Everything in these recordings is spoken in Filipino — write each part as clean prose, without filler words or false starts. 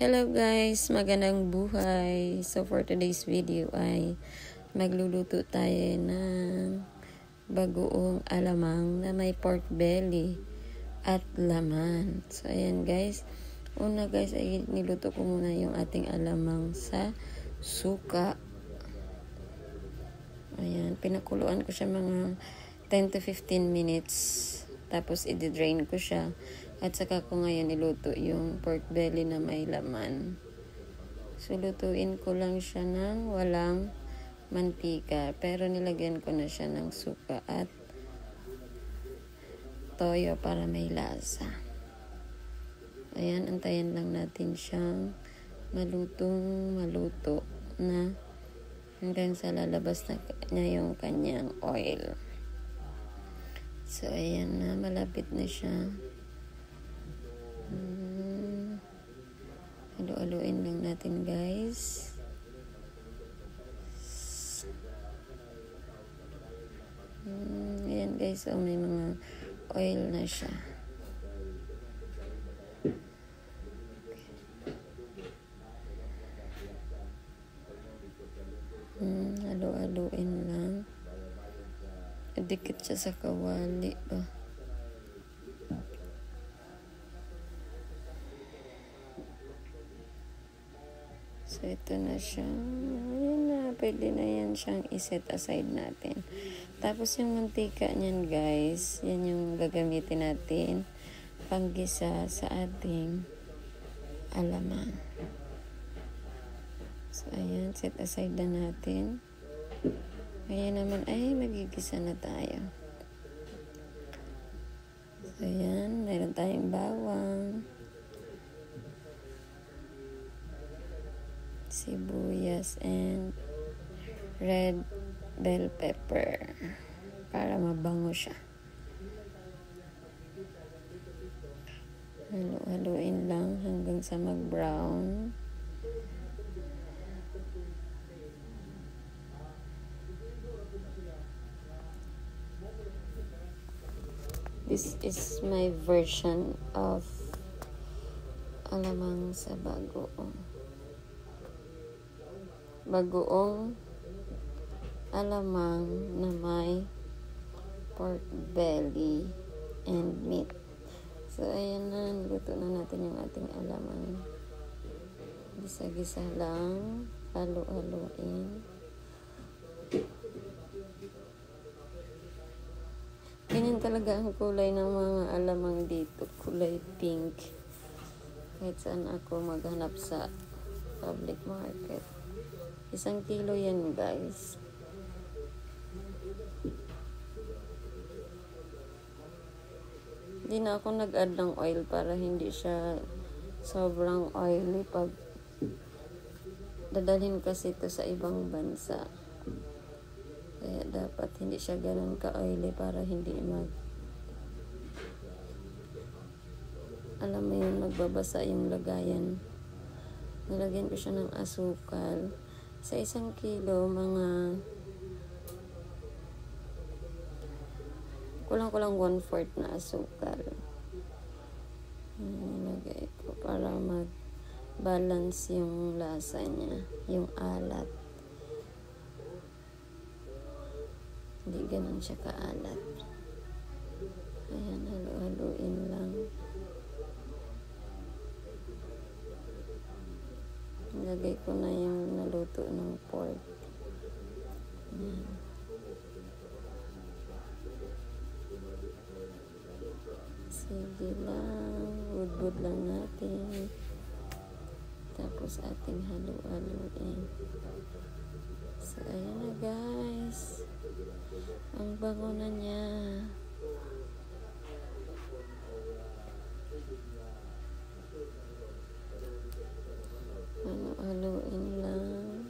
Hello guys, magandang buhay. So for today's video ay magluluto tayo ng bagoong alamang na may pork belly at laman. So ayan guys, una guys ay niluto ko muna yung ating alamang sa suka. Ayan, pinakuluan ko siya mga 10 to 15 minutes. Tapos i-drain ko siya. At saka ko ngayon iluto yung pork belly na may laman. So lutuin ko lang siya ng walang mantika. Pero nilagyan ko na siya ng suka at toyo para may lasa. Ayan, antayin lang natin siyang maluto na hanggang sa lalabas na niya yung kanyang oil. So ayan na, malapit na siya. Halu-haluin lang natin guys. Ayan guys, so may mga oil na siya. Halu-haluin lang. Dikit siya sa kawali ba. So, ito na siya. Ayan na. Pwede na yan siyang iset aside natin. Tapos, yung mantika niyan, guys, yan yung gagamitin natin panggisa sa ating alamang. So, ayan. Set aside na natin. Ayan naman. Ay, magigisa na tayo. So, ayan. Meron tayong bawang. Sibuyas and red bell pepper para mabango siya. Halu-haluin lang hanggang sa mag-brown. This is my version of alamang sa bagoong alamang na may pork belly and meat. So ayan na, luto na natin yung ating alamang. Gisa-gisa lang, halu-haluin. Ganyan talaga ang kulay ng mga alamang dito, kulay pink. Kahit saan ako maghanap sa public market. 1 kilo yan guys. Hindi na ako nag-add ng oil para hindi siya sobrang oily pag dadalhin kasi ito sa ibang bansa. Kaya dapat hindi siya ganun ka-oily para hindi alam mo yun, magbabasa yung lagayan. Nilagyan ko siya ng asukal. Sa 1 kilo, mga kulang-kulang 1/4 na asukal. Nilagay ko para mag-balance yung lasa niya, yung alat. Hindi ganun siya kaalat. Ayan, halu-haluin lang. Nilagay ko na yung naluto ng pork. Ayan. Sige lang. Wood lang natin. Tapos ating halu-haluin. So, ayan na guys. Ang bango na niya. Halu-haluin lang.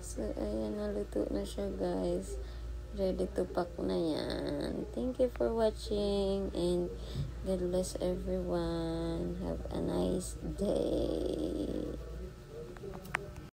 So, ayan, naluto na siya guys. Ready to pack na yan. Thank you for watching and God bless everyone. Have a nice day.